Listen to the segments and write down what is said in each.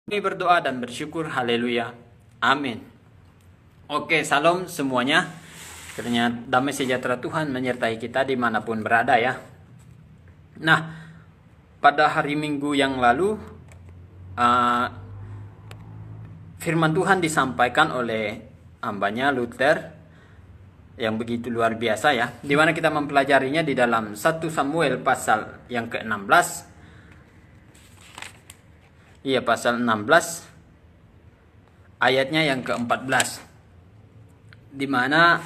Kami berdoa dan bersyukur, haleluya, amin. Oke, salam semuanya. Kiranya damai sejahtera Tuhan menyertai kita dimanapun berada ya. Nah, pada hari Minggu yang lalu firman Tuhan disampaikan oleh hambanya Luther yang begitu luar biasa ya, di mana kita mempelajarinya di dalam 1 Samuel pasal yang ke-16. Iya, pasal 16 ayatnya yang ke-14, di mana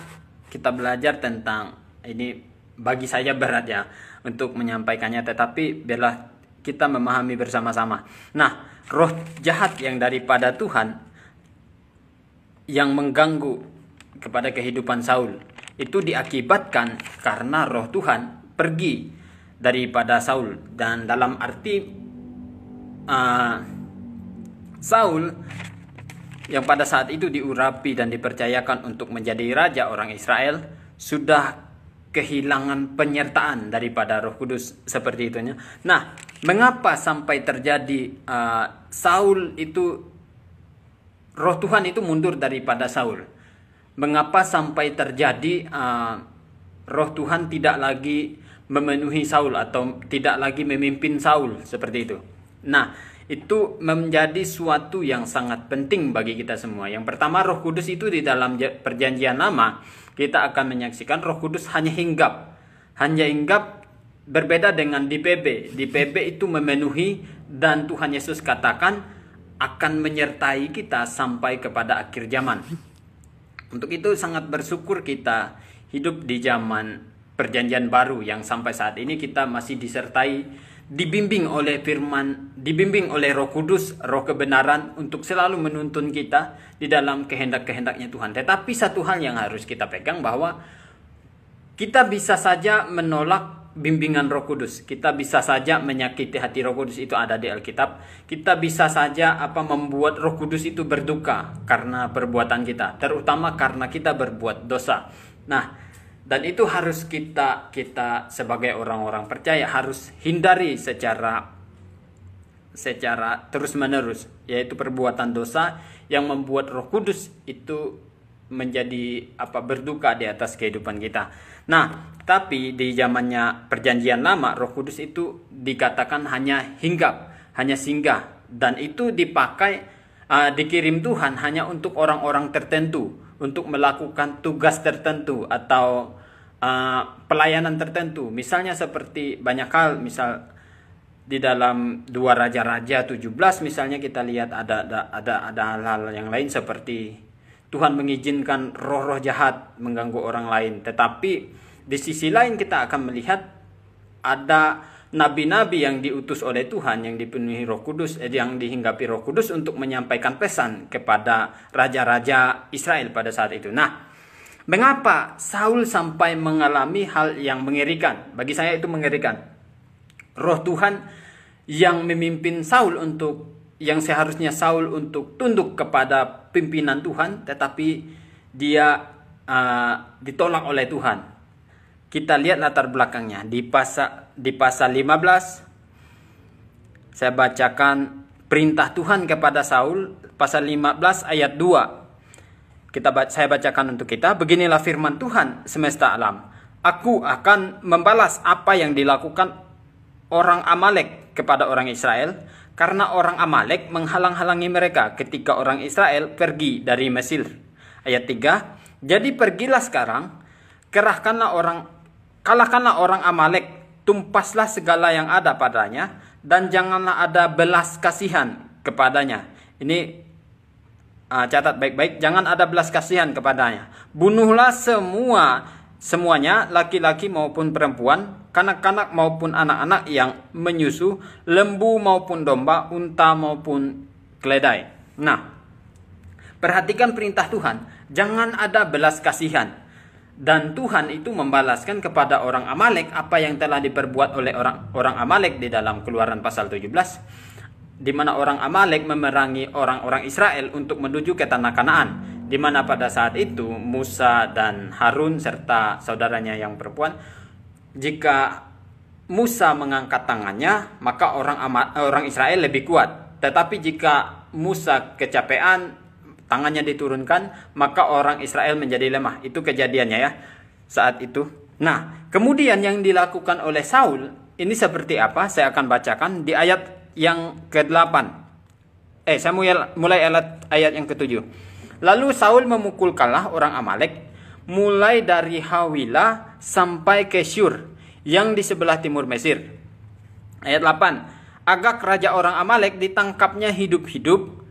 kita belajar tentang ini. Bagi saya berat ya untuk menyampaikannya, tetapi biarlah kita memahami bersama-sama. Nah, roh jahat yang daripada Tuhan yang mengganggu kepada kehidupan Saul itu diakibatkan karena roh Tuhan pergi daripada Saul. Dan dalam arti Saul yang pada saat itu diurapi dan dipercayakan untuk menjadi raja orang Israel sudah kehilangan penyertaan daripada Roh Kudus seperti itunya. Nah, mengapa sampai terjadi Saul itu, Roh Tuhan itu mundur daripada Saul? Mengapa sampai terjadi Roh Tuhan tidak lagi memenuhi Saul atau tidak lagi memimpin Saul seperti itu? Nah, itu menjadi suatu yang sangat penting bagi kita semua. Yang pertama, Roh Kudus itu di dalam perjanjian lama kita akan menyaksikan Roh Kudus hanya hinggap. Hanya hinggap, berbeda dengan di PB. Di PB itu memenuhi, dan Tuhan Yesus katakan akan menyertai kita sampai kepada akhir zaman. Untuk itu sangat bersyukur kita hidup di zaman perjanjian baru yang sampai saat ini kita masih disertai, dibimbing oleh firman, dibimbing oleh Roh Kudus, Roh kebenaran untuk selalu menuntun kita di dalam kehendak-kehendaknya Tuhan. Tetapi satu hal yang harus kita pegang, bahwa kita bisa saja menolak bimbingan Roh Kudus. Kita bisa saja menyakiti hati Roh Kudus, itu ada di Alkitab. Kita bisa saja membuat Roh Kudus itu berduka karena perbuatan kita, terutama karena kita berbuat dosa. Nah, dan itu harus kita sebagai orang-orang percaya harus hindari secara terus-menerus, yaitu perbuatan dosa yang membuat Roh Kudus itu menjadi berduka di atas kehidupan kita. Nah, tapi di zamannya perjanjian lama, Roh Kudus itu dikatakan hanya hinggap, hanya singgah, dan itu dipakai dikirim Tuhan hanya untuk orang-orang tertentu, untuk melakukan tugas tertentu atau pelayanan tertentu. Misalnya seperti banyak hal, misal di dalam 2 Raja-Raja 17 misalnya kita lihat ada hal-hal yang lain, seperti Tuhan mengizinkan roh-roh jahat mengganggu orang lain. Tetapi di sisi lain kita akan melihat ada nabi-nabi yang diutus oleh Tuhan, yang dipenuhi Roh Kudus, yang dihinggapi Roh Kudus untuk menyampaikan pesan kepada raja-raja Israel pada saat itu. Nah, mengapa Saul sampai mengalami hal yang mengerikan? Bagi saya itu mengerikan. Roh Tuhan yang memimpin Saul yang seharusnya Saul untuk tunduk kepada pimpinan Tuhan, tetapi dia ditolak oleh Tuhan. Kita lihat latar belakangnya di pasal 15. Saya bacakan perintah Tuhan kepada Saul, pasal 15 ayat 2. Saya bacakan untuk kita. Beginilah firman Tuhan semesta alam. Aku akan membalas apa yang dilakukan orang Amalek kepada orang Israel, karena orang Amalek menghalang-halangi mereka ketika orang Israel pergi dari Mesir. Ayat 3. Jadi pergilah sekarang, kalahkanlah orang Amalek, tumpaslah segala yang ada padanya, dan janganlah ada belas kasihan kepadanya. Ini catat baik-baik, jangan ada belas kasihan kepadanya. Bunuhlah semuanya, laki-laki maupun perempuan, kanak-kanak maupun anak-anak yang menyusu, lembu maupun domba, unta maupun keledai. Nah, perhatikan perintah Tuhan, jangan ada belas kasihan. Dan Tuhan itu membalaskan kepada orang Amalek apa yang telah diperbuat oleh orang Amalek di dalam Keluaran pasal 17, di mana orang Amalek memerangi orang-orang Israel untuk menuju ke tanah Kanaan, di mana pada saat itu Musa dan Harun serta saudaranya yang perempuan, jika Musa mengangkat tangannya, maka orang Israel lebih kuat. Tetapi jika Musa kecapean, tangannya diturunkan, maka orang Israel menjadi lemah. Itu kejadiannya ya saat itu. Nah, kemudian yang dilakukan oleh Saul ini seperti apa? Saya akan bacakan di ayat yang ke-8. Saya mulai ayat yang ke-7. Lalu Saul memukulkanlah orang Amalek mulai dari Hawilah sampai ke Syur yang di sebelah timur Mesir. Ayat 8. Agag raja orang Amalek ditangkapnya hidup-hidup,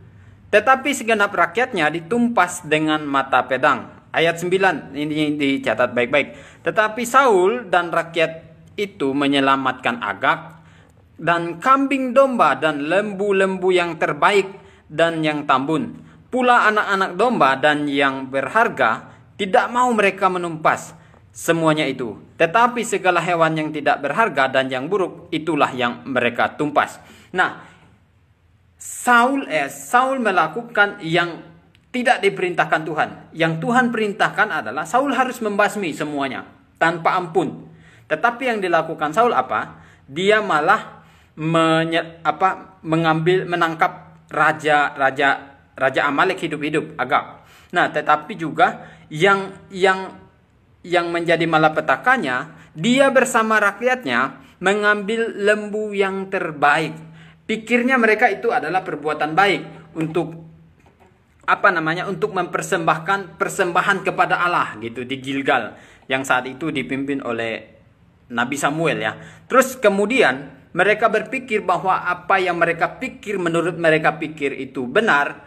tetapi segenap rakyatnya ditumpas dengan mata pedang. Ayat 9, ini dicatat baik-baik. Tetapi Saul dan rakyat itu menyelamatkan Agag dan kambing domba dan lembu-lembu yang terbaik dan yang tambun. Pula anak-anak domba dan yang berharga tidak mau mereka menumpas semuanya itu. Tetapi segala hewan yang tidak berharga dan yang buruk, itulah yang mereka tumpas. Nah, Saul melakukan yang tidak diperintahkan Tuhan. Yang Tuhan perintahkan adalah Saul harus membasmi semuanya tanpa ampun. Tetapi yang dilakukan Saul apa? Dia malah menangkap raja Amalek hidup-hidup, Agag. Nah, tetapi juga yang menjadi malapetakannya, dia bersama rakyatnya mengambil lembu yang terbaik. Pikirnya mereka itu adalah perbuatan baik untuk untuk mempersembahkan persembahan kepada Allah gitu di Gilgal yang saat itu dipimpin oleh Nabi Samuel ya. Terus kemudian mereka berpikir bahwa apa yang mereka pikir menurut mereka pikir itu benar,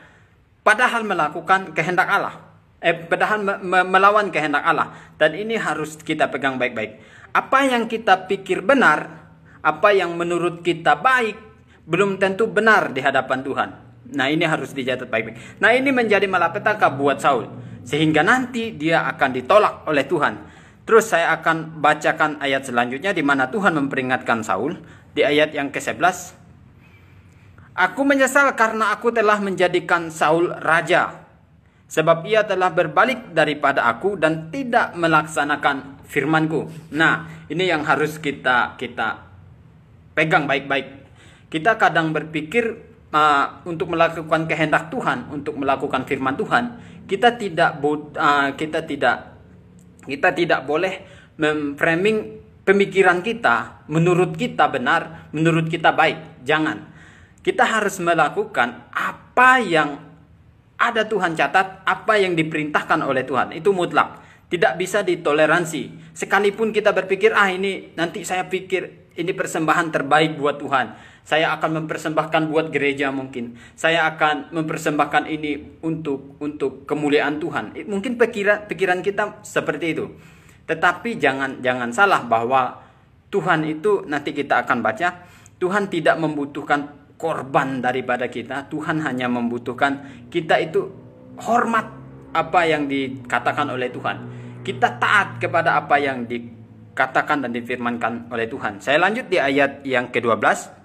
padahal melakukan kehendak Allah. Padahal melawan kehendak Allah. Dan ini harus kita pegang baik-baik. Apa yang kita pikir benar, apa yang menurut kita baik, belum tentu benar di hadapan Tuhan. Nah, ini harus dicatat baik-baik. Nah, ini menjadi malapetaka buat Saul, sehingga nanti dia akan ditolak oleh Tuhan. Terus saya akan bacakan ayat selanjutnya di mana Tuhan memperingatkan Saul di ayat yang ke-11. Aku menyesal karena aku telah menjadikan Saul raja, sebab ia telah berbalik daripada aku dan tidak melaksanakan firmanku. Nah, ini yang harus kita pegang baik-baik. Kita kadang berpikir untuk melakukan kehendak Tuhan, untuk melakukan firman Tuhan, kita tidak boleh memframing pemikiran kita menurut kita benar, menurut kita baik. Jangan. Kita harus melakukan apa yang ada Tuhan catat, apa yang diperintahkan oleh Tuhan. Itu mutlak. Tidak bisa ditoleransi. Sekalipun kita berpikir, ini nanti saya pikir ini persembahan terbaik buat Tuhan. Saya akan mempersembahkan buat gereja mungkin. Saya akan mempersembahkan ini untuk kemuliaan Tuhan. Mungkin pikiran kita seperti itu. Tetapi jangan salah bahwa Tuhan itu, nanti kita akan baca, Tuhan tidak membutuhkan korban daripada kita. Tuhan hanya membutuhkan kita itu hormat apa yang dikatakan oleh Tuhan. Kita taat kepada apa yang dikatakan dan difirmankan oleh Tuhan. Saya lanjut di ayat yang ke-12.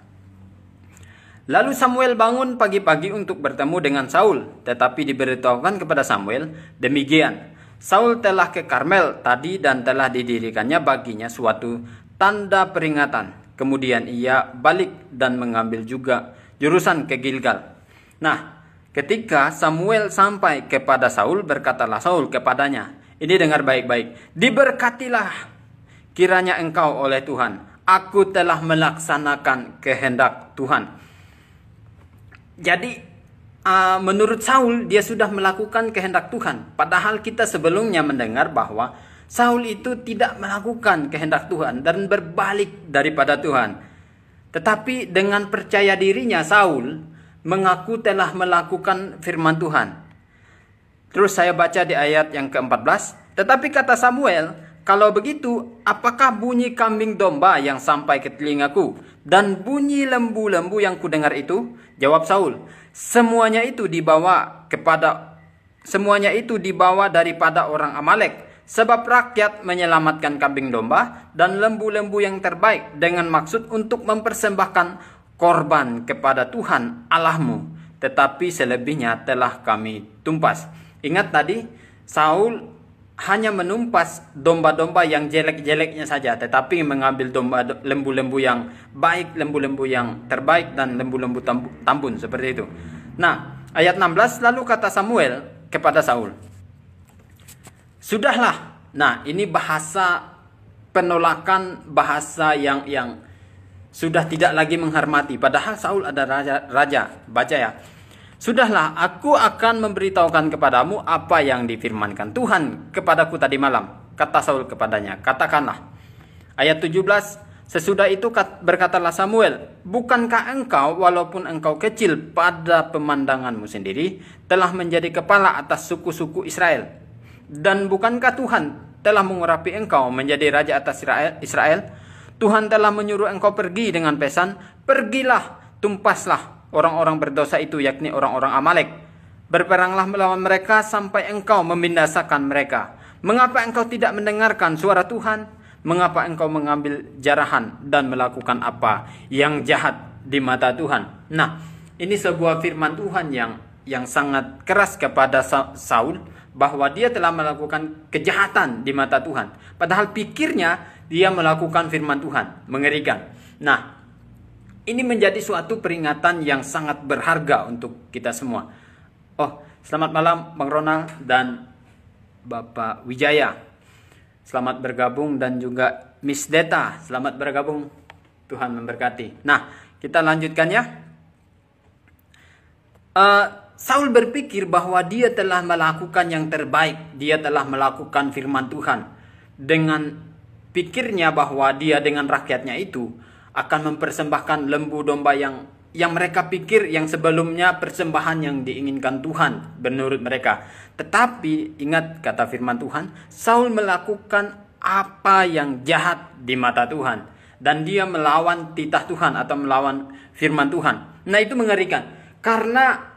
Lalu Samuel bangun pagi-pagi untuk bertemu dengan Saul, tetapi diberitahukan kepada Samuel demikian: Saul telah ke Karmel tadi dan telah didirikannya baginya suatu tanda peringatan. Kemudian ia balik dan mengambil juga jurusan ke Gilgal. Nah, ketika Samuel sampai kepada Saul, berkatalah Saul kepadanya, ini dengar baik-baik, diberkatilah kiranya engkau oleh Tuhan. Aku telah melaksanakan kehendak Tuhan. Jadi menurut Saul dia sudah melakukan kehendak Tuhan. Padahal kita sebelumnya mendengar bahwa Saul itu tidak melakukan kehendak Tuhan dan berbalik daripada Tuhan. Tetapi dengan percaya dirinya Saul mengaku telah melakukan firman Tuhan. Terus saya baca di ayat yang ke-14. Tetapi kata Samuel, kalau begitu apakah bunyi kambing domba yang sampai ke telingaku dan bunyi lembu-lembu yang kudengar itu? Jawab Saul, semuanya itu dibawa daripada orang Amalek. Sebab rakyat menyelamatkan kambing domba dan lembu-lembu yang terbaik dengan maksud untuk mempersembahkan korban kepada Tuhan Allahmu. Tetapi selebihnya telah kami tumpas. Ingat tadi, Saul hanya menumpas domba-domba yang jelek-jeleknya saja. Tetapi mengambil lembu-lembu yang baik, lembu-lembu yang terbaik dan lembu-lembu tambun seperti itu. Nah, ayat 16, lalu kata Samuel kepada Saul, "Sudahlah." Nah, ini bahasa penolakan, bahasa yang sudah tidak lagi menghormati. Padahal Saul ada raja. Baca ya. "Sudahlah, aku akan memberitahukan kepadamu apa yang difirmankan Tuhan kepadaku tadi malam." Kata Saul kepadanya, "Katakanlah." Ayat 17, sesudah itu berkatalah Samuel, "Bukankah engkau, walaupun engkau kecil pada pemandanganmu sendiri, telah menjadi kepala atas suku-suku Israel? Dan bukankah Tuhan telah mengurapi engkau menjadi raja atas Israel? Tuhan telah menyuruh engkau pergi dengan pesan, 'Pergilah, tumpaslah orang-orang berdosa itu, yakni orang-orang Amalek. Berperanglah melawan mereka sampai engkau membinasakan mereka. Mengapa engkau tidak mendengarkan suara Tuhan? Mengapa engkau mengambil jarahan dan melakukan apa yang jahat di mata Tuhan?'" Nah, ini sebuah firman Tuhan yang sangat keras kepada Saul, bahwa dia telah melakukan kejahatan di mata Tuhan. Padahal pikirnya dia melakukan firman Tuhan. Mengerikan. Nah, ini menjadi suatu peringatan yang sangat berharga untuk kita semua. Oh, selamat malam Bang Ronald dan Bapak Wijaya. Selamat bergabung, dan juga Miss Deta. Selamat bergabung. Tuhan memberkati. Nah, kita lanjutkan ya. Saul berpikir bahwa dia telah melakukan yang terbaik. Dia telah melakukan firman Tuhan. Dengan pikirnya bahwa dia dengan rakyatnya itu akan mempersembahkan lembu domba yang mereka pikir yang sebelumnya persembahan yang diinginkan Tuhan menurut mereka. Tetapi ingat kata firman Tuhan, Saul melakukan apa yang jahat di mata Tuhan. Dan dia melawan titah Tuhan atau melawan firman Tuhan. Nah, itu mengerikan. Karena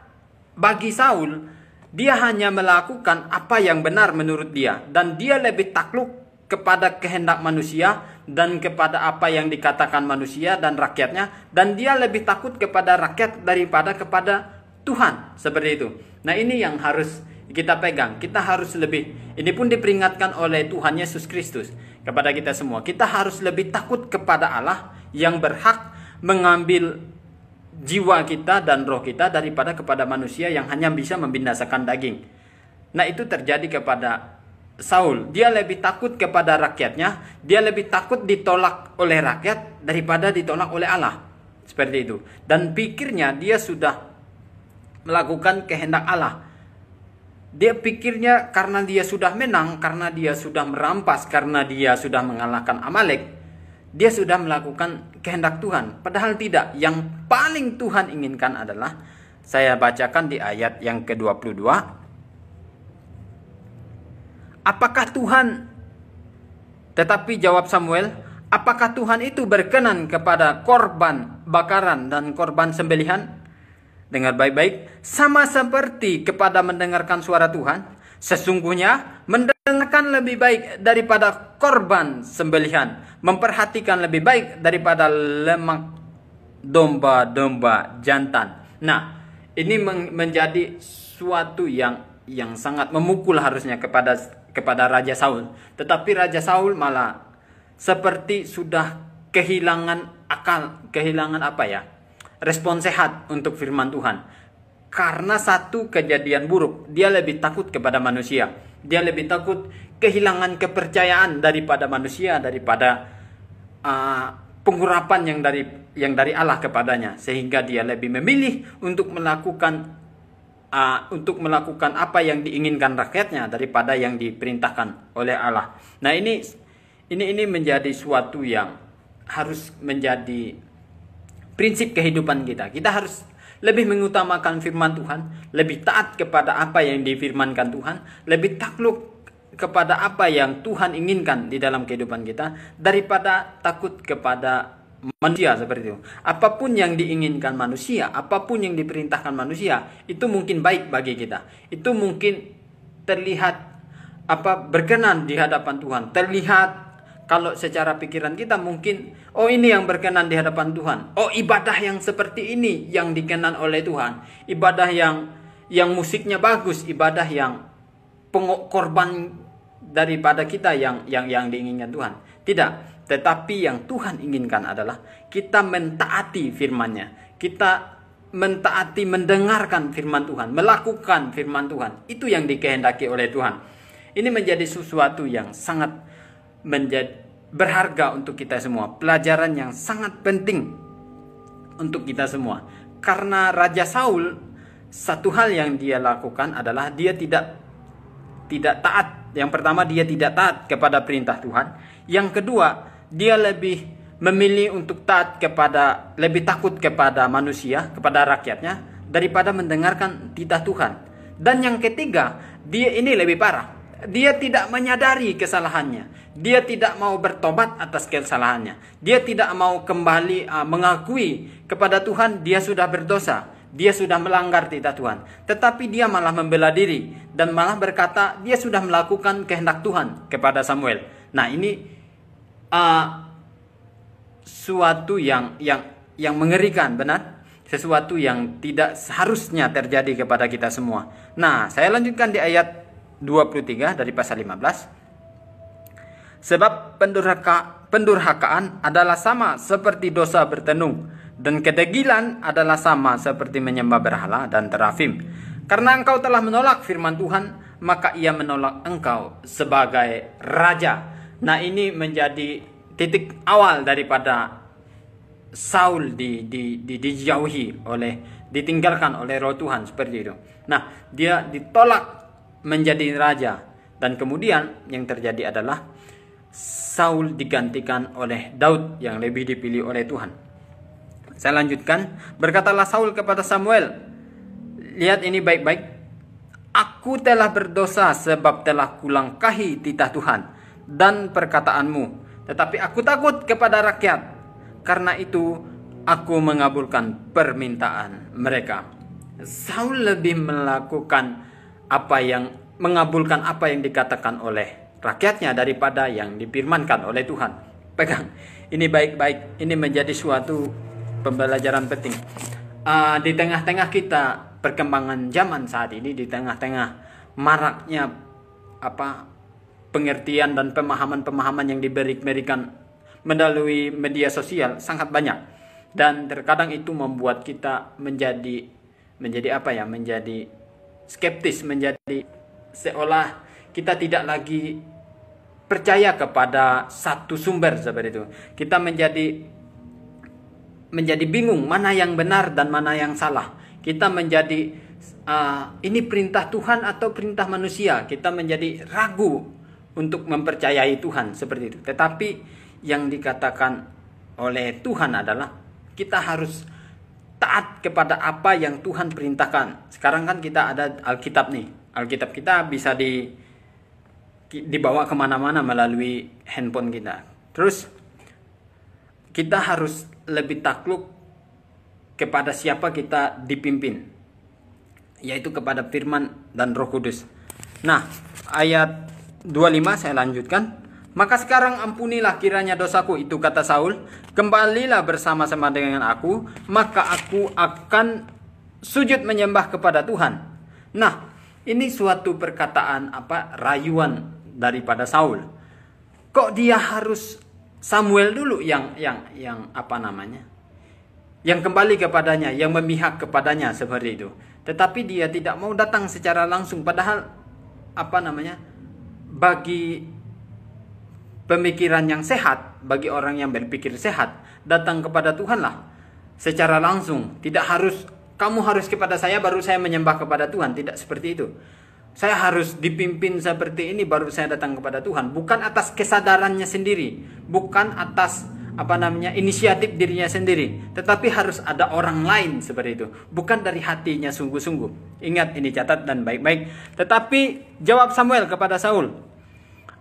bagi Saul, dia hanya melakukan apa yang benar menurut dia. Dan dia lebih takluk kepada kehendak manusia dan kepada apa yang dikatakan manusia dan rakyatnya, dan dia lebih takut kepada rakyat daripada kepada Tuhan, seperti itu. Nah, ini yang harus kita pegang. Kita harus lebih, ini pun diperingatkan oleh Tuhan Yesus Kristus kepada kita semua. Kita harus lebih takut kepada Allah yang berhak mengambil jiwa kita dan roh kita daripada kepada manusia yang hanya bisa membinasakan daging. Nah, itu terjadi kepada Saul. Dia lebih takut kepada rakyatnya. Dia lebih takut ditolak oleh rakyat daripada ditolak oleh Allah. Seperti itu. Dan pikirnya dia sudah melakukan kehendak Allah. Dia pikirnya karena dia sudah menang, karena dia sudah merampas, karena dia sudah mengalahkan Amalek, dia sudah melakukan kehendak Tuhan. Padahal tidak. Yang paling Tuhan inginkan adalah, saya bacakan di ayat yang ke-22. "Apakah Tuhan?" Tetapi jawab Samuel, "Apakah Tuhan itu berkenan kepada korban bakaran dan korban sembelihan?" Dengar baik-baik. "Sama seperti kepada mendengarkan suara Tuhan. Sesungguhnya mendengarkan lebih baik daripada korban sembelihan. Memperhatikan lebih baik daripada lemak domba-domba jantan." Nah, ini menjadi suatu yang sangat memukul harusnya kepada Raja Saul. Tetapi Raja Saul malah seperti sudah kehilangan akal, kehilangan respon sehat untuk firman Tuhan. Karena satu kejadian buruk, dia lebih takut kepada manusia. Dia lebih takut kehilangan kepercayaan daripada manusia, daripada pengurapan yang dari Allah kepadanya. Sehingga dia lebih memilih untuk melakukan apa yang diinginkan rakyatnya daripada yang diperintahkan oleh Allah. Nah, ini menjadi suatu yang harus menjadi prinsip kehidupan kita. Kita harus lebih mengutamakan firman Tuhan, lebih taat kepada apa yang difirmankan Tuhan, lebih takluk kepada apa yang Tuhan inginkan di dalam kehidupan kita daripada takut kepada manusia, seperti itu. Apapun yang diinginkan manusia, apapun yang diperintahkan manusia, itu mungkin baik bagi kita. Itu mungkin terlihat berkenan di hadapan Tuhan. Terlihat kalau secara pikiran kita mungkin, oh ini yang berkenan di hadapan Tuhan. Oh, ibadah yang seperti ini yang dikenan oleh Tuhan. Ibadah yang musiknya bagus, ibadah yang pengorban daripada kita yang diinginkan Tuhan. Tidak. Tetapi yang Tuhan inginkan adalah kita mentaati firman-Nya. Kita mentaati, mendengarkan firman Tuhan, melakukan firman Tuhan. Itu yang dikehendaki oleh Tuhan. Ini menjadi sesuatu yang sangat berharga untuk kita semua. Pelajaran yang sangat penting untuk kita semua. Karena Raja Saul, satu hal yang dia lakukan adalah dia tidak taat. Yang pertama, dia tidak taat kepada perintah Tuhan. Yang kedua, dia lebih memilih untuk lebih takut kepada manusia, kepada rakyatnya, daripada mendengarkan titah Tuhan. Dan yang ketiga, dia ini lebih parah. Dia tidak menyadari kesalahannya. Dia tidak mau bertobat atas kesalahannya. Dia tidak mau kembali mengakui kepada Tuhan dia sudah berdosa. Dia sudah melanggar titah Tuhan. Tetapi dia malah membela diri dan malah berkata dia sudah melakukan kehendak Tuhan kepada Samuel. Nah, ini suatu yang mengerikan, benar? Sesuatu yang tidak seharusnya terjadi kepada kita semua. Nah, saya lanjutkan di ayat 23 dari pasal 15. Sebab pendurhakaan adalah sama seperti dosa bertenung, dan kedegilan adalah sama seperti menyembah berhala dan terafim. Karena engkau telah menolak firman Tuhan, maka ia menolak engkau sebagai raja. Nah, ini menjadi titik awal daripada Saul ditinggalkan oleh roh Tuhan seperti itu. Nah, dia ditolak menjadi raja, dan kemudian yang terjadi adalah Saul digantikan oleh Daud yang lebih dipilih oleh Tuhan. Saya lanjutkan. Berkatalah Saul kepada Samuel, lihat ini baik-baik. Aku telah berdosa sebab telah kulangkahi titah Tuhan dan perkataanmu. Tetapi aku takut kepada rakyat. Karena itu aku mengabulkan permintaan mereka. Saul lebih mengabulkan apa yang dikatakan oleh rakyatnya daripada yang difirmankan oleh Tuhan. Pegang. Ini baik-baik. Ini menjadi suatu pembelajaran penting. Di tengah-tengah kita perkembangan zaman saat ini, di tengah-tengah maraknya pengertian dan pemahaman-pemahaman yang diberikan melalui media sosial sangat banyak, dan terkadang itu membuat kita menjadi skeptis, menjadi seolah kita tidak lagi percaya kepada satu sumber seperti itu. Kita menjadi bingung mana yang benar dan mana yang salah. Kita menjadi ini perintah Tuhan atau perintah manusia. Kita menjadi ragu untuk mempercayai Tuhan seperti itu. Tetapi yang dikatakan oleh Tuhan adalah kita harus taat kepada apa yang Tuhan perintahkan. Sekarang kan kita ada Alkitab nih. Alkitab kita bisa dibawa kemana-mana melalui handphone kita. Terus kita harus lebih takluk kepada siapa kita dipimpin, yaitu kepada firman dan Roh Kudus. Nah, ayat 25 saya lanjutkan. Maka sekarang ampunilah kiranya dosaku, itu kata Saul. Kembalilah bersama-sama dengan aku, maka aku akan sujud menyembah kepada Tuhan. Nah, ini suatu perkataan rayuan daripada Saul. Kok dia harus Samuel dulu yang kembali kepadanya, yang memihak kepadanya seperti itu. Tetapi dia tidak mau datang secara langsung, padahal bagi pemikiran yang sehat, bagi orang yang berpikir sehat, datang kepada Tuhanlah secara langsung. Tidak harus kamu harus kepada saya baru saya menyembah kepada Tuhan, tidak seperti itu. Saya harus dipimpin seperti ini baru saya datang kepada Tuhan, bukan atas kesadarannya sendiri, bukan atas inisiatif dirinya sendiri, tetapi harus ada orang lain seperti itu, bukan dari hatinya sungguh-sungguh. Ingat, ini catat dan baik-baik. Tetapi jawab Samuel kepada Saul,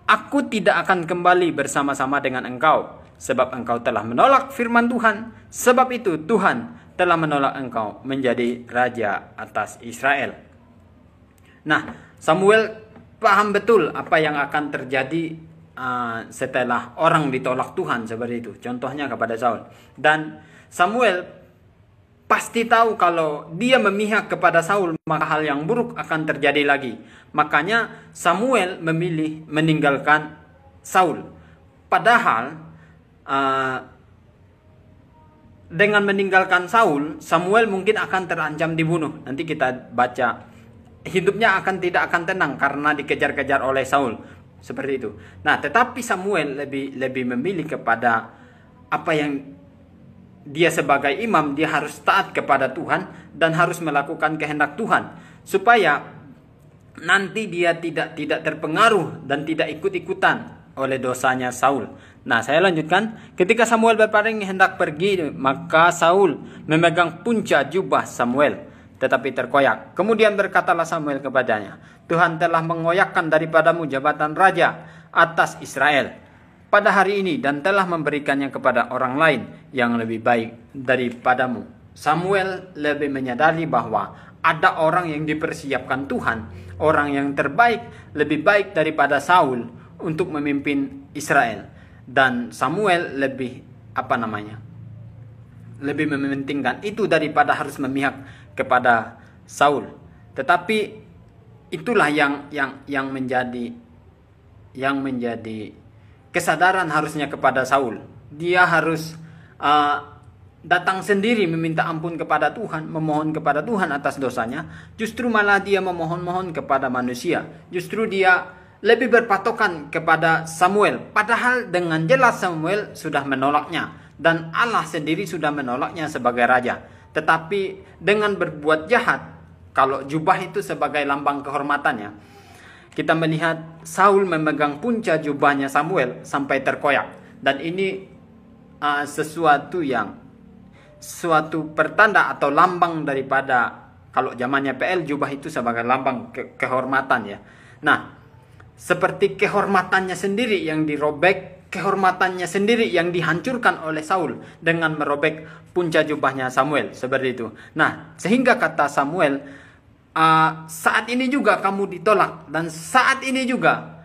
aku tidak akan kembali bersama-sama dengan engkau, sebab engkau telah menolak firman Tuhan. Sebab itu Tuhan telah menolak engkau menjadi raja atas Israel. Nah, Samuel paham betul apa yang akan terjadi setelah orang ditolak Tuhan seperti itu. Contohnya kepada Saul. Dan Samuel pasti tahu kalau dia memihak kepada Saul, maka hal yang buruk akan terjadi lagi. Makanya Samuel memilih meninggalkan Saul. Padahal dengan meninggalkan Saul, Samuel mungkin akan terancam dibunuh. Nanti kita baca, hidupnya tidak akan tenang karena dikejar-kejar oleh Saul, seperti itu. Nah, tetapi Samuel lebih memilih kepada apa yang dia sebagai imam, dia harus taat kepada Tuhan dan harus melakukan kehendak Tuhan supaya nanti dia tidak terpengaruh dan tidak ikut-ikutan oleh dosanya Saul. Nah, saya lanjutkan. Ketika Samuel berpaling hendak pergi, maka Saul memegang punca jubah Samuel, tetapi terkoyak. Kemudian berkatalah Samuel kepadanya, Tuhan telah mengoyakkan daripadamu jabatan raja atas Israel pada hari ini dan telah memberikannya kepada orang lain yang lebih baik daripadamu. Samuel lebih menyadari bahwa ada orang yang dipersiapkan Tuhan, orang yang terbaik, lebih baik daripada Saul untuk memimpin Israel. Dan Samuel lebih lebih mementingkan itu daripada harus memihak kepada Saul. Tetapi itulah yang menjadi kesadaran harusnya kepada Saul. Dia harus datang sendiri meminta ampun kepada Tuhan, memohon kepada Tuhan atas dosanya. Justru malah dia memohon-mohon kepada manusia. Justru dia lebih berpatokan kepada Samuel. Padahal dengan jelas Samuel sudah menolaknya. Dan Allah sendiri sudah menolaknya sebagai raja. Tetapi dengan berbuat jahat, kalau jubah itu sebagai lambang kehormatannya, kita melihat Saul memegang punca jubahnya Samuel sampai terkoyak. Dan ini suatu pertanda atau lambang daripada, kalau zamannya PL, jubah itu sebagai lambang kehormatan ya. Nah, seperti kehormatannya sendiri yang dirobek, kehormatannya sendiri yang dihancurkan oleh Saul dengan merobek punca jubahnya Samuel, seperti itu. Nah, sehingga kata Samuel, saat ini juga kamu ditolak, dan saat ini juga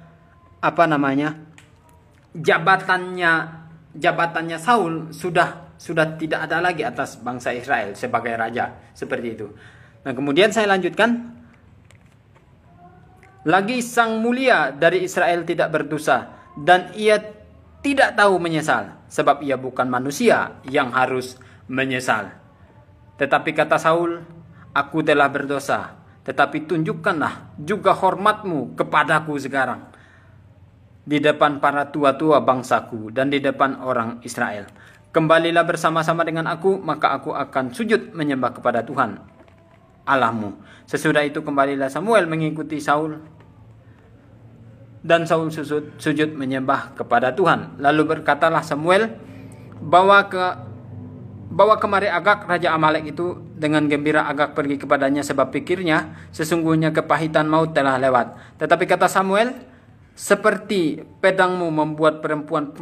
jabatannya Saul sudah tidak ada lagi atas bangsa Israel sebagai raja, seperti itu. Nah, kemudian saya lanjutkan. Lagi sang mulia dari Israel tidak berdosa, dan ia tidak tahu menyesal, sebab ia bukan manusia yang harus menyesal. Tetapi kata Saul, aku telah berdosa, tetapi tunjukkanlah juga hormatmu kepadaku sekarang, di depan para tua-tua bangsaku dan di depan orang Israel. Kembalilah bersama-sama dengan aku, maka aku akan sujud menyembah kepada Tuhan Allahmu. Sesudah itu kembalilah Samuel mengikuti Saul, dan Saul sujud menyembah kepada Tuhan. Lalu berkatalah Samuel, bawa kemari Agag raja Amalek itu. Dengan gembira Agag pergi kepadanya, sebab pikirnya sesungguhnya kepahitan maut telah lewat. Tetapi kata Samuel, seperti pedangmu membuat perempuan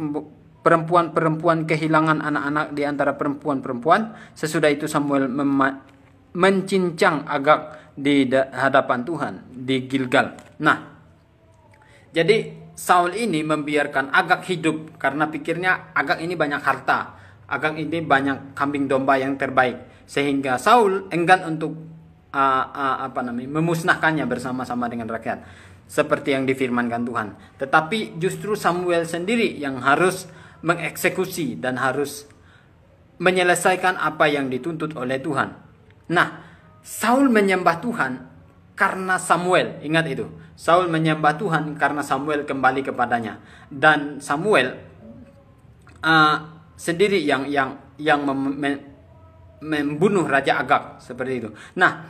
kehilangan anak-anak di antara perempuan-perempuan. Sesudah itu Samuel mencincang Agag di hadapan Tuhan di Gilgal. Nah, jadi Saul ini membiarkan Agag hidup karena pikirnya Agag ini banyak harta, Agag ini banyak kambing domba yang terbaik, sehingga Saul enggan untuk memusnahkannya bersama-sama dengan rakyat, seperti yang difirmankan Tuhan. Tetapi justru Samuel sendiri yang harus mengeksekusi dan harus menyelesaikan apa yang dituntut oleh Tuhan. Nah, Saul menyembah Tuhan karena Samuel, ingat itu. Saul menyembah Tuhan karena Samuel kembali kepadanya, dan Samuel sendiri yang membunuh Raja Agag, seperti itu. Nah,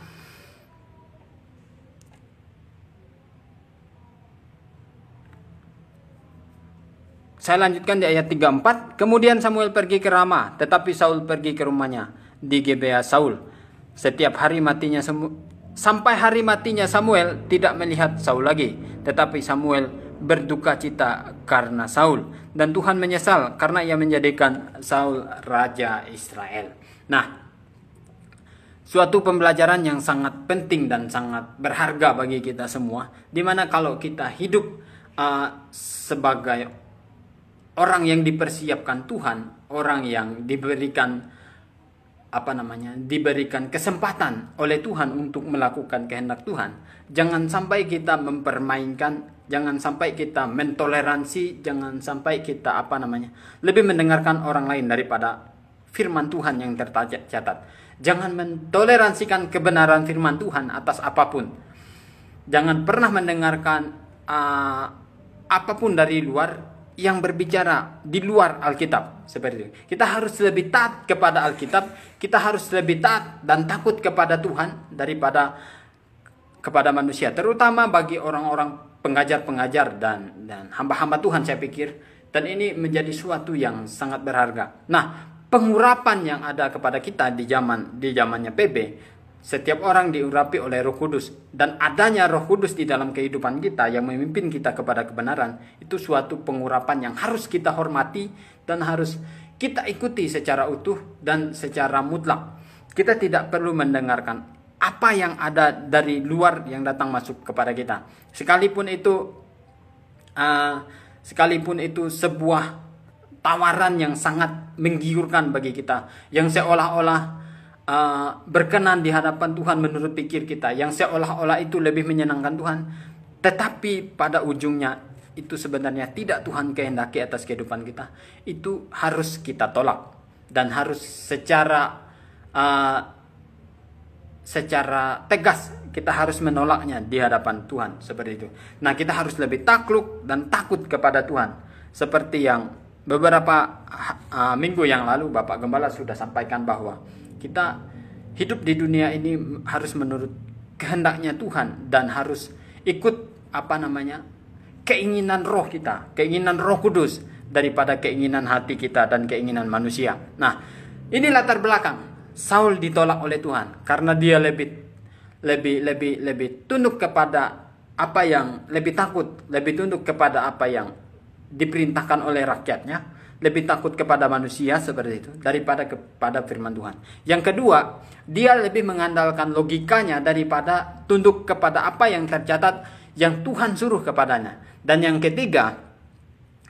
saya lanjutkan di ayat 34. Kemudian Samuel pergi ke Rama, tetapi Saul pergi ke rumahnya di Gebea Saul. Sampai hari matinya Samuel tidak melihat Saul lagi. Tetapi Samuel berduka cita karena Saul. Dan Tuhan menyesal karena ia menjadikan Saul raja Israel. Nah, suatu pembelajaran yang sangat penting dan sangat berharga bagi kita semua. Dimana kalau kita hidup sebagai orang yang dipersiapkan Tuhan, orang yang diberikan kesempatan oleh Tuhan untuk melakukan kehendak Tuhan. Jangan sampai kita mempermainkan, jangan sampai kita mentoleransi, jangan sampai kita lebih mendengarkan orang lain daripada firman Tuhan yang tercatat. Jangan mentoleransikan kebenaran firman Tuhan atas apapun. Jangan pernah mendengarkan apapun dari luar yang berbicara di luar Alkitab, seperti itu. Kita harus lebih taat kepada Alkitab, kita harus lebih taat dan takut kepada Tuhan daripada kepada manusia, terutama bagi orang-orang pengajar-pengajar dan hamba-hamba Tuhan, saya pikir. Dan ini menjadi suatu yang sangat berharga. Nah, pengurapan yang ada kepada kita di zamannya PB, setiap orang diurapi oleh Roh Kudus, dan adanya Roh Kudus di dalam kehidupan kita yang memimpin kita kepada kebenaran, itu suatu pengurapan yang harus kita hormati dan harus kita ikuti secara utuh dan secara mutlak. Kita tidak perlu mendengarkan apa yang ada dari luar yang datang masuk kepada kita, sekalipun itu sebuah tawaran yang sangat menggiurkan bagi kita, yang seolah-olah berkenan di hadapan Tuhan menurut pikir kita, yang seolah-olah itu lebih menyenangkan Tuhan, tetapi pada ujungnya itu sebenarnya tidak Tuhan kehendaki atas kehidupan kita. Itu harus kita tolak dan harus secara tegas kita harus menolaknya di hadapan Tuhan, seperti itu. Nah, kita harus lebih takluk dan takut kepada Tuhan, seperti yang beberapa minggu yang lalu Bapak Gembala sudah sampaikan bahwa kita hidup di dunia ini harus menurut kehendaknya Tuhan dan harus ikut keinginan roh kita, keinginan Roh Kudus daripada keinginan hati kita dan keinginan manusia. Nah, ini latar belakang Saul ditolak oleh Tuhan karena dia lebih tunduk kepada apa yang lebih tunduk kepada apa yang diperintahkan oleh rakyatnya, lebih takut kepada manusia seperti itu daripada kepada firman Tuhan. Yang kedua, dia lebih mengandalkan logikanya daripada tunduk kepada apa yang tercatat yang Tuhan suruh kepadanya. Dan yang ketiga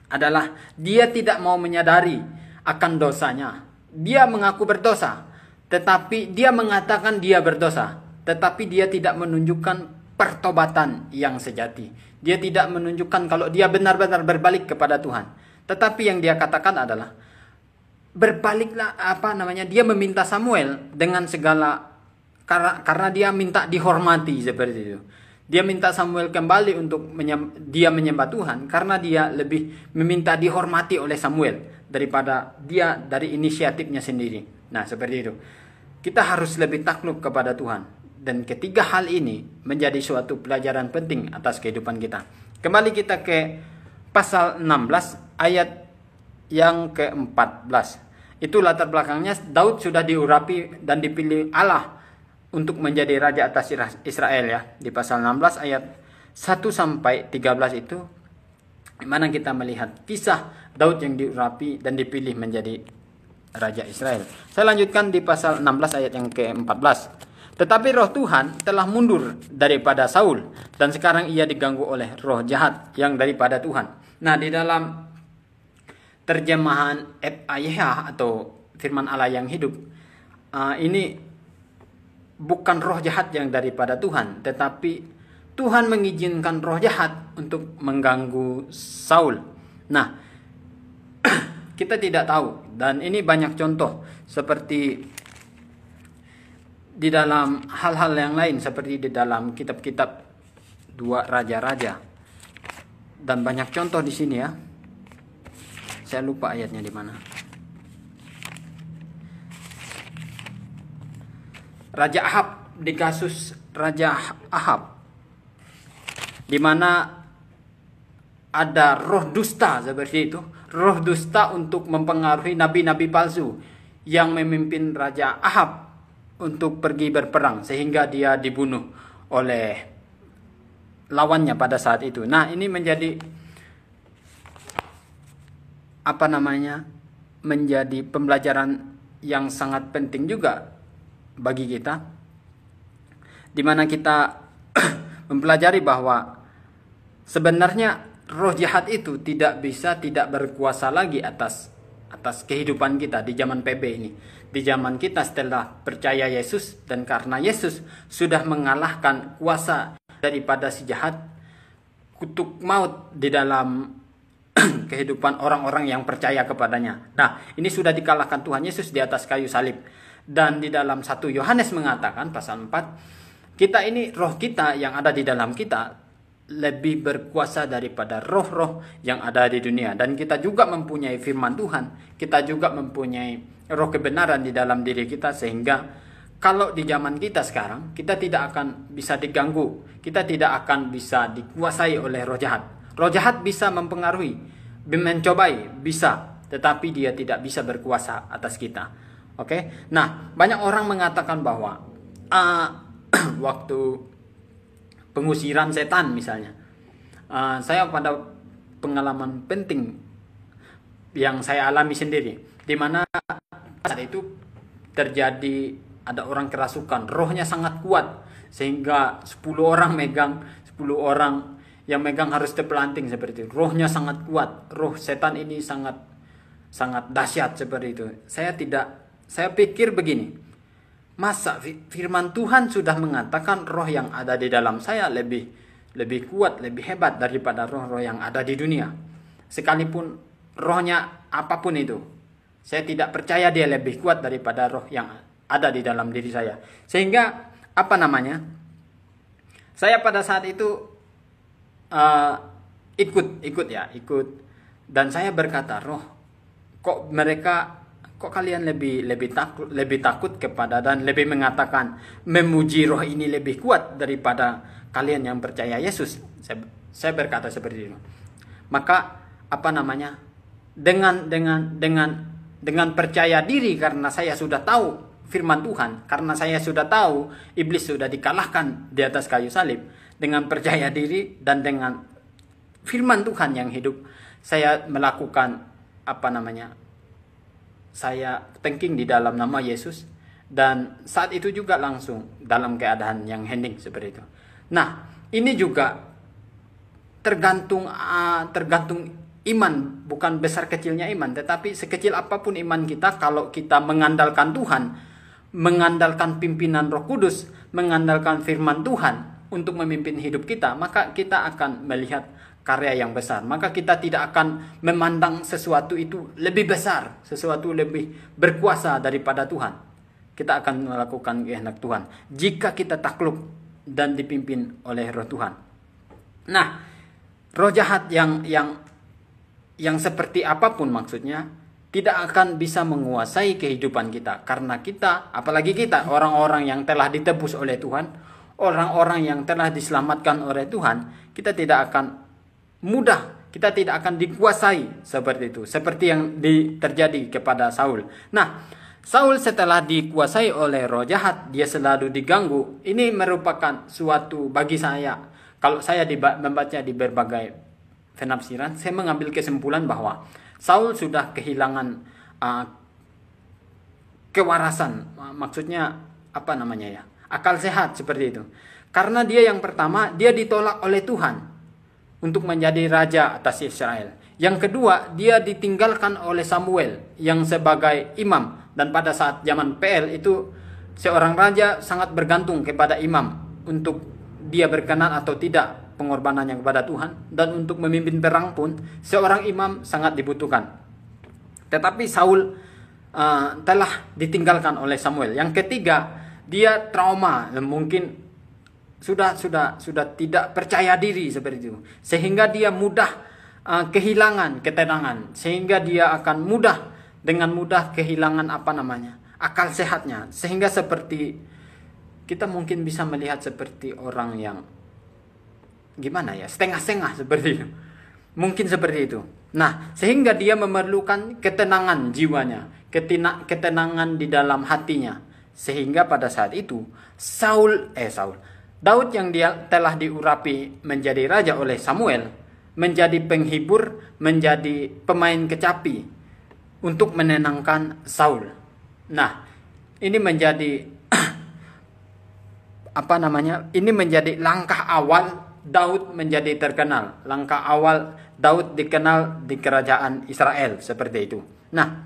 adalah dia tidak mau menyadari akan dosanya. Dia mengaku berdosa, tetapi dia mengatakan dia berdosa, tetapi dia tidak menunjukkan pertobatan yang sejati. Dia tidak menunjukkan kalau dia benar-benar berbalik kepada Tuhan. Tetapi yang dia katakan adalah berbaliklah, dia meminta Samuel dengan segala, karena dia minta dihormati, seperti itu. Dia minta Samuel kembali untuk dia menyembah Tuhan karena dia lebih meminta dihormati oleh Samuel daripada dia dari inisiatifnya sendiri. Nah, seperti itu. Kita harus lebih takluk kepada Tuhan. Dan ketiga hal ini menjadi suatu pelajaran penting atas kehidupan kita. Kembali kita ke pasal 16 ayat yang ke-14. Itu latar belakangnya Daud sudah diurapi dan dipilih Allah untuk menjadi raja atas Israel, ya. Di pasal 16 ayat 1 sampai 13 itu di mana kita melihat kisah Daud yang diurapi dan dipilih menjadi raja Israel. Saya lanjutkan di pasal 16 ayat yang ke-14. Tetapi roh Tuhan telah mundur daripada Saul dan sekarang ia diganggu oleh roh jahat yang daripada Tuhan. Nah, di dalam terjemahan FAYH atau firman Allah yang hidup, ini bukan roh jahat yang daripada Tuhan, tetapi Tuhan mengizinkan roh jahat untuk mengganggu Saul. Nah, kita tidak tahu, dan ini banyak contoh seperti di dalam hal-hal yang lain, seperti di dalam kitab-kitab 2 raja-raja, dan banyak contoh di sini, ya. Saya lupa ayatnya di mana. Raja Ahab, di kasus Raja Ahab, di mana ada roh dusta seperti itu, roh dusta untuk mempengaruhi nabi-nabi palsu yang memimpin Raja Ahab untuk pergi berperang sehingga dia dibunuh oleh lawannya pada saat itu. Nah, ini menjadi menjadi pembelajaran yang sangat penting juga bagi kita, di mana kita mempelajari bahwa sebenarnya roh jahat itu tidak berkuasa lagi atas kehidupan kita di zaman PB ini. Di zaman kita setelah percaya Yesus, dan karena Yesus sudah mengalahkan kuasa daripada si jahat, kutuk maut di dalam kehidupan orang-orang yang percaya kepadanya. Nah, ini sudah dikalahkan Tuhan Yesus di atas kayu salib. Dan di dalam 1 Yohanes mengatakan pasal 4, kita ini, roh kita yang ada di dalam kita lebih berkuasa daripada roh-roh yang ada di dunia. Dan kita juga mempunyai firman Tuhan, kita juga mempunyai roh kebenaran di dalam diri kita, sehingga kalau di zaman kita sekarang, kita tidak akan bisa diganggu, kita tidak akan bisa dikuasai oleh roh jahat. Roh jahat bisa mempengaruhi, mencobai, bisa, tetapi dia tidak bisa berkuasa atas kita. Oke? Nah, banyak orang mengatakan bahwa waktu pengusiran setan misalnya, saya pada pengalaman penting yang saya alami sendiri, di mana saat itu terjadi, ada orang kerasukan, rohnya sangat kuat, sehingga 10 orang megang, 10 orang yang megang harus terpelanting seperti itu. Rohnya sangat kuat, roh setan ini sangat dahsyat seperti itu. Saya pikir begini, masa firman Tuhan sudah mengatakan roh yang ada di dalam saya lebih kuat, lebih hebat daripada roh-roh yang ada di dunia. Sekalipun rohnya apapun itu, saya tidak percaya dia lebih kuat daripada roh yang ada di dalam diri saya. Sehingga saya pada saat itu ikut, dan saya berkata, roh, kok kalian lebih takut kepada dan lebih mengatakan memuji roh ini lebih kuat daripada kalian yang percaya Yesus. Saya berkata seperti itu. Maka dengan percaya diri, karena saya sudah tahu firman Tuhan, karena saya sudah tahu iblis sudah dikalahkan di atas kayu salib, dengan percaya diri dan dengan firman Tuhan yang hidup, saya melakukan saya thinking di dalam nama Yesus, dan saat itu juga langsung dalam keadaan yang hening seperti itu. Nah, ini juga tergantung iman, bukan besar kecilnya iman, tetapi sekecil apapun iman kita, kalau kita mengandalkan Tuhan, mengandalkan pimpinan Roh Kudus, mengandalkan firman Tuhan untuk memimpin hidup kita, maka kita akan melihat karya yang besar. Maka kita tidak akan memandang sesuatu itu lebih besar, sesuatu lebih berkuasa daripada Tuhan. Kita akan melakukan kehendak Tuhan jika kita takluk dan dipimpin oleh Roh Tuhan. Nah, roh jahat yang seperti apapun maksudnya, tidak akan bisa menguasai kehidupan kita, karena kita, apalagi kita, orang-orang yang telah ditebus oleh Tuhan, orang-orang yang telah diselamatkan oleh Tuhan, kita tidak akan mudah, kita tidak akan dikuasai seperti itu, seperti yang terjadi kepada Saul. Nah, Saul setelah dikuasai oleh roh jahat, dia selalu diganggu. Ini merupakan suatu, bagi saya, kalau saya membaca di berbagai penafsiran, saya mengambil kesimpulan bahwa Saul sudah kehilangan kewarasan, maksudnya akal sehat seperti itu. Karena dia yang pertama, dia ditolak oleh Tuhan untuk menjadi raja atas Israel. Yang kedua, dia ditinggalkan oleh Samuel yang sebagai imam. Dan pada saat zaman PL itu, seorang raja sangat bergantung kepada imam untuk dia berkenan atau tidak pengorbanannya kepada Tuhan, dan untuk memimpin perang pun seorang imam sangat dibutuhkan. Tetapi Saul telah ditinggalkan oleh Samuel. Yang ketiga, dia trauma, mungkin sudah tidak percaya diri seperti itu, sehingga dia mudah kehilangan ketenangan, sehingga dia akan dengan mudah kehilangan akal sehatnya, sehingga seperti kita mungkin bisa melihat seperti orang yang setengah-setengah seperti itu. Mungkin seperti itu. Nah, sehingga dia memerlukan ketenangan jiwanya, ketenangan di dalam hatinya. Sehingga pada saat itu Daud yang dia telah diurapi menjadi raja oleh Samuel, menjadi penghibur, menjadi pemain kecapi untuk menenangkan Saul. Nah, ini menjadi ini menjadi langkah awal Daud menjadi terkenal. Langkah awal Daud dikenal di kerajaan Israel seperti itu. Nah,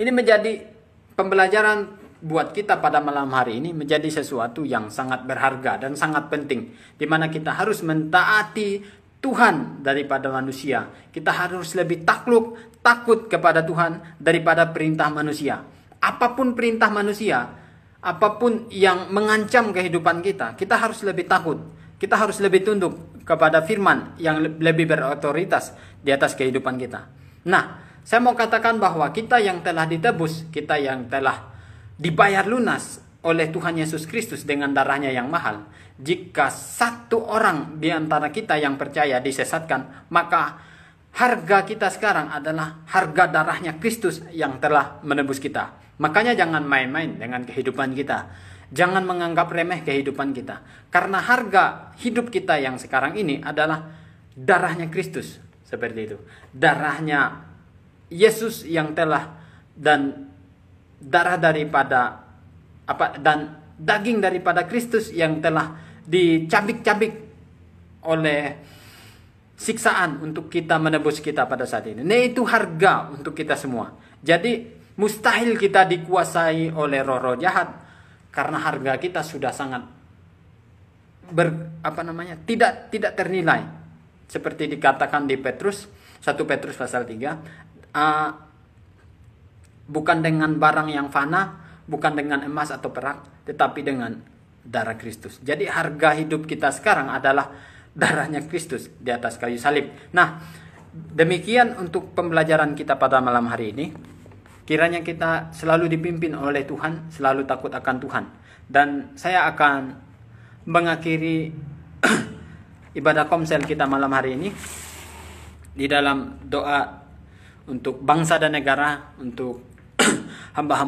ini menjadi pembelajaran buat kita pada malam hari ini, menjadi sesuatu yang sangat berharga dan sangat penting, di mana kita harus mentaati Tuhan daripada manusia. Kita harus lebih takut kepada Tuhan daripada perintah manusia. Apapun perintah manusia, apapun yang mengancam kehidupan kita, kita harus lebih takut. Kita harus lebih tunduk kepada firman yang lebih berotoritas di atas kehidupan kita. Nah, saya mau katakan bahwa kita yang telah ditebus, kita yang telah dibayar lunas oleh Tuhan Yesus Kristus dengan darahnya yang mahal. Jika satu orang di antara kita yang percaya disesatkan, maka harga kita sekarang adalah harga darahnya Kristus yang telah menebus kita. Makanya jangan main-main dengan kehidupan kita. Jangan menganggap remeh kehidupan kita. Karena harga hidup kita yang sekarang ini adalah darahnya Kristus. Seperti itu. Darahnya Yesus yang telah, dan darah daripada dan daging daripada Kristus yang telah dicabik-cabik oleh siksaan untuk kita menebus kita pada saat ini. Nah, itu harga untuk kita semua. Jadi mustahil kita dikuasai oleh roh-roh jahat karena harga kita sudah sangat tidak ternilai. Seperti dikatakan di Petrus 1 Petrus pasal 3, bukan dengan barang yang fana, bukan dengan emas atau perak, tetapi dengan darah Kristus. Jadi harga hidup kita sekarang adalah darahnya Kristus di atas kayu salib. Nah, demikian untuk pembelajaran kita pada malam hari ini. Kiranya kita selalu dipimpin oleh Tuhan, selalu takut akan Tuhan. Dan saya akan mengakhiri ibadah komsel kita malam hari ini di dalam doa untuk bangsa dan negara, untuk hamba-hamba